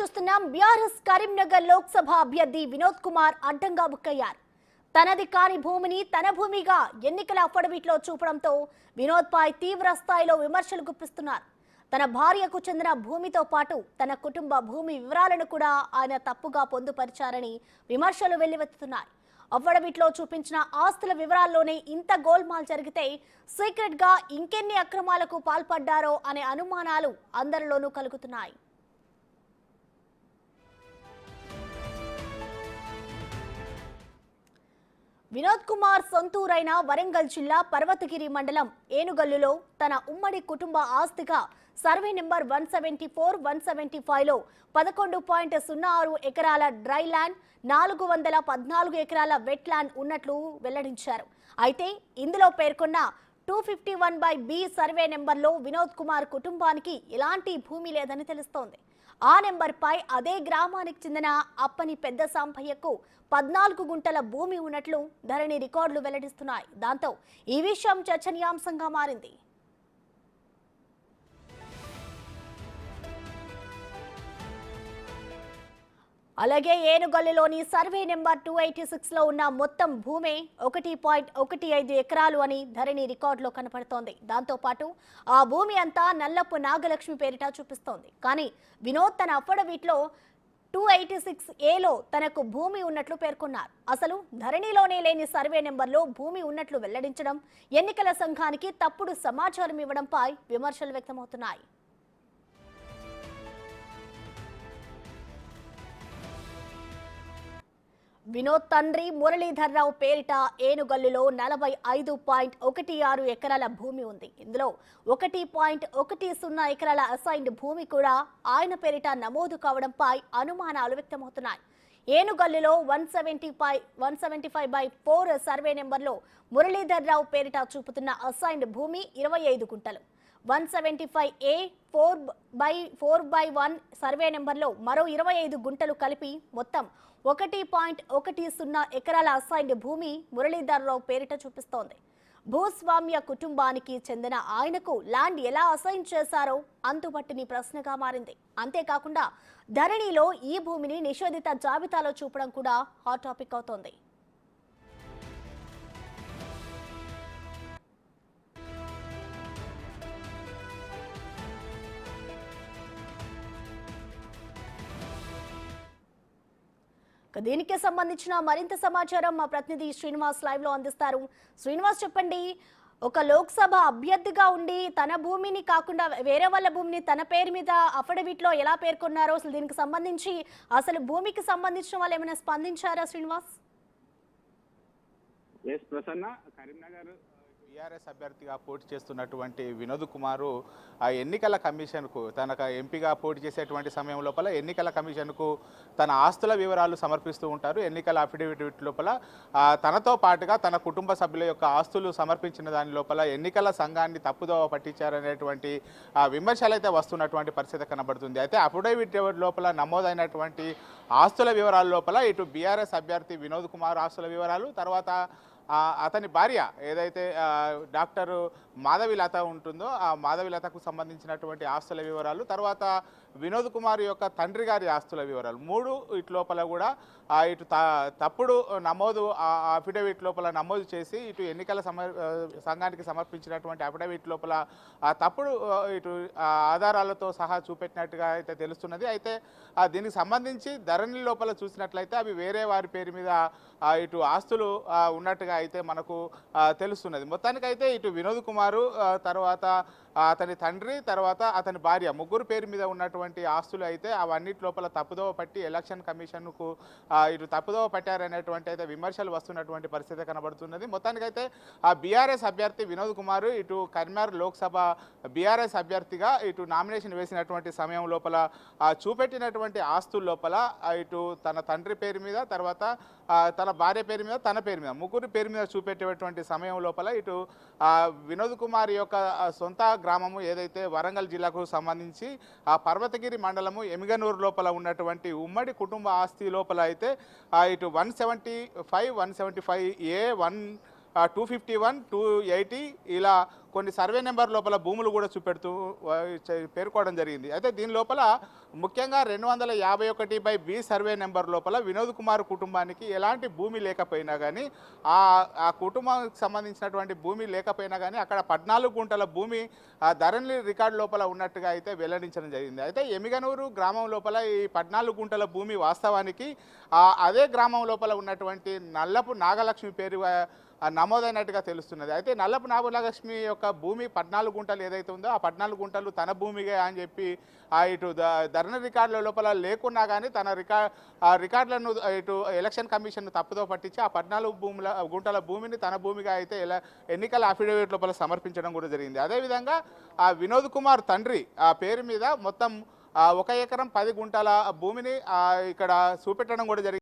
చూస్తున్నాం. బీఆర్ఎస్ కరీంనగర్ లోక్సభ అభ్యర్థి వినోద్ కుమార్ అడ్డంగా బుక్కయ్యారు. తనది కాని భూమిని తన భూమిగా ఎన్నికల అఫిడవిట్లో చూపడంతో వినోద్ పై తీవ్ర స్థాయిలో విమర్శలు గుప్పిస్తున్నారు. తన భార్యకు చెందిన భూమితో పాటు తన కుటుంబ భూమి వివరాలను కూడా ఆయన తప్పుగా పొందుపరిచారని విమర్శలు వెల్లువెత్తుతున్నాయి. అఫిడవిట్లో చూపించిన ఆస్తుల వివరాల్లోనే ఇంత గోల్మాల్ జరిగితే సీక్రెట్ గా ఇంకెన్ని అక్రమాలకు పాల్పడ్డారో అనే అనుమానాలు అందరిలోనూ కలుగుతున్నాయి. వినోద్ కుమార్ సొంతూరైన వరంగల్ జిల్లా పర్వతగిరి మండలం ఏనుగల్లులో తన ఉమ్మడి కుటుంబ ఆస్తిగా సర్వే నెంబర్ 174-175లో 11.06 ఎకరాల డ్రై ల్యాండ్, 414 ఎకరాల వెట్ ల్యాండ్ ఉన్నట్లు వెల్లడించారు. అయితే ఇందులో పేర్కొన్న 251/B సర్వే నెంబర్లో వినోద్ కుమార్ కుటుంబానికి ఎలాంటి భూమి లేదని తెలుస్తోంది. ఆ నెంబర్పై అదే గ్రామానికి చెందిన అప్పని పెద్ద సాంపయ్యకు 14 గుంటల భూమి ఉన్నట్లు ధరణి రికార్డులు వెల్లడిస్తున్నాయి. దాంతో ఈ విషయం చర్చనీయాంశంగా మారింది. అలాగే ఏనుగల్లులోని సర్వే నెంబర్ 286లో ఉన్న మొత్తం భూమి 1.15 ఎకరాలు అని ధరణి రికార్డులో కనపడుతోంది. దాంతోపాటు ఆ భూమి అంతా నల్లపు నాగలక్ష్మి పేరిట చూపిస్తోంది. కానీ వినోద్ తన అఫిడవిట్లో 286A లో తనకు భూమి ఉన్నట్లు పేర్కొన్నారు. అసలు ధరణిలోనే లేని సర్వే నెంబర్లో భూమి ఉన్నట్లు వెల్లడించడం, ఎన్నికల సంఘానికి తప్పుడు సమాచారం ఇవ్వడంపై విమర్శలు వ్యక్తమవుతున్నాయి. వినోద్ తండ్రి మురళీధర్రావు పేరిట ఏనుగల్లులో 45.16 ఎకరాల భూమి ఉంది. ఇందులో 1.10 ఎకరాల అసైన్డ్ భూమి కూడా ఆయన పేరిట నమోదు కావడంపై అనుమానాలు వ్యక్తమవుతున్నాయి. ఏనుగల్లులో 175/4 సర్వే నెంబర్లో మురళీధర్రావు పేరిట చూపుతున్న అసైన్డ్ భూమి 25 గుంటలు. 175A 4/1 సర్వే నెంబర్లో మరో 25 గుంటలు కలిపి మొత్తం 1.10 ఎకరాల అసైన్డ్ భూమి మురళీధర్రావు పేరిట చూపిస్తోంది. భూస్వామ్య కుటుంబానికి చెందిన ఆయనకు ల్యాండ్ ఎలా అసైన్ చేశారో అంతుపట్టిని ప్రశ్నగా మారింది. అంతేకాకుండా ధరణిలో ఈ భూమిని నిషేధిత జాబితాలో చూపడం కూడా హాట్ టాపిక్ అవుతోంది. దీనికి సంబంధించిన మరింత సమాచారం మా ప్రతినిధి శ్రీనివాస్ లైవ్ లో అందిస్తారు. శ్రీనివాస్, చెప్పండి, ఒక లోక్సభ అభ్యర్థిగా ఉండి తన భూమిని కాకుండా వేరే వాళ్ళ భూమిని తన పేరు మీద అఫిడవిట్ లో ఎలా పేర్కొన్నారో, అసలు దీనికి సంబంధించి అసలు భూమికి సంబంధించిన వాళ్ళు ఏమైనా స్పందించారా శ్రీనివాస్? ప్రసన్న, కరీంనగర్ టీఆర్ఎస్ అభ్యర్థిగా పోటీ చేస్తున్నటువంటి వినోద్ కుమారు ఆ ఎన్నికల కమిషన్కు తనకు ఎంపీగా పోటీ చేసేటువంటి సమయం లోపల ఎన్నికల కమిషన్కు తన ఆస్తుల వివరాలు సమర్పిస్తూ ఉంటారు. ఎన్నికల అఫిడవిట్ లోపల తనతో పాటుగా తన కుటుంబ సభ్యుల యొక్క ఆస్తులు సమర్పించిన దాని లోపల ఎన్నికల సంఘాన్ని తప్పుదోవ పట్టించారనేటువంటి విమర్శలు అయితే వస్తున్నటువంటి పరిస్థితి కనబడుతుంది. అయితే అఫిడవిట్ లోపల నమోదైనటువంటి ఆస్తుల వివరాల లోపల ఇటు బీఆర్ఎస్ అభ్యర్థి వినోద్ కుమార్ ఆస్తుల వివరాలు, తర్వాత అతని భార్య ఏదైతే డాక్టర్ మాధవిలత ఉంటుందో ఆ మాధవిలతకు సంబంధించినటువంటి ఆస్తుల వివరాలు, తర్వాత వినోద్ కుమార్ యొక్క తండ్రి గారి ఆస్తుల వివరాలు, మూడు ఇటు లోపల కూడా ఇటు తప్పుడు నమోదు అఫిడవిట్ లోపల నమోదు చేసి ఇటు ఎన్నికల సంఘానికి సమర్పించినటువంటి అఫిడవిట్ లోపల తప్పుడు ఇటు ఆధారాలతో సహా చూపెట్టినట్టుగా అయితే తెలుస్తున్నది. అయితే దీనికి సంబంధించి ధరణి లోపల చూసినట్లయితే అవి వేరే వారి పేరు మీద ఇటు ఆస్తులు ఉన్నట్టుగా అయితే మనకు తెలుస్తున్నది. మొత్తానికైతే ఇటు వినోద్ కుమారు, తర్వాత అతని తండ్రి, తర్వాత అతని భార్య, ముగ్గురు పేరు మీద ఉన్నటువంటి ఆస్తులు అయితే అవన్నిటి లోపల తప్పుదోవ పట్టి ఎలక్షన్ కమిషన్కు ఇటు తప్పుదోవ పట్టారనేటువంటి అయితే విమర్శలు వస్తున్నటువంటి పరిస్థితి కనబడుతున్నది. మొత్తానికైతే ఆ బీఆర్ఎస్ అభ్యర్థి వినోద్ కుమారు ఇటు కరీంనగర్ లోక్సభ బీఆర్ఎస్ అభ్యర్థిగా ఇటు నామినేషన్ వేసినటువంటి సమయం లోపల చూపెట్టినటువంటి ఆస్తుల లోపల ఇటు తన తండ్రి పేరు మీద, తర్వాత తన భార్య పేరు మీద, తన పేరు మీద, ముగ్గురు పేరు మీద చూపెట్టేటువంటి సమయం లోపల ఇటు వినోద్ కుమార్ యొక్క సొంత గ్రామము ఏదైతే వరంగల్ జిల్లాకు సంబంధించి ఆ పర్వతగిరి మండలము ఎమిగనూరు లోపల ఉన్నటువంటి ఉమ్మడి కుటుంబ ఆస్తి లోపల అయితే ఇటు 175, 175A, 251, 280 ఇలా కొన్ని సర్వే నెంబర్ లోపల భూములు కూడా చూపెడుతూ పేర్కోవడం జరిగింది. అయితే దీని లోపల ముఖ్యంగా 251/B సర్వే నెంబర్ లోపల వినోద్ కుమార్ కుటుంబానికి ఎలాంటి భూమి లేకపోయినా కానీ ఆ కుటుంబానికి సంబంధించినటువంటి భూమి లేకపోయినా కానీ అక్కడ 14 గుంటల భూమి ధరణి రికార్డు లోపల ఉన్నట్టుగా అయితే వెల్లడించడం జరిగింది. అయితే ఎమిగనూరు గ్రామం లోపల ఈ 14 గుంటల భూమి వాస్తవానికి అదే గ్రామం లోపల ఉన్నటువంటి నల్లపు నాగలక్ష్మి పేరు నమోదైనట్టుగా తెలుస్తున్నది. అయితే నల్లపు నాగలక్ష్మి యొక్క భూమి 14 గుంటలు ఏదైతే ఉందో ఆ 14 గుంటలు తన భూమిగా అని చెప్పి ఇటు ధరణి రికార్డుల లోపల లేకున్నా కానీ తన రికార్డులను ఇటు ఎలక్షన్ కమిషన్ తప్పుదో పట్టించి ఆ 14 గుంటల భూమిని తన భూమిగా అయితే ఎన్నికల అఫిడవిట్ లోపల సమర్పించడం కూడా జరిగింది. అదేవిధంగా ఆ వినోద్ కుమార్ తండ్రి ఆ పేరు మీద మొత్తం 1 ఎకరం 10 గుంటల భూమిని ఇక్కడ చూపెట్టడం కూడా జరిగింది.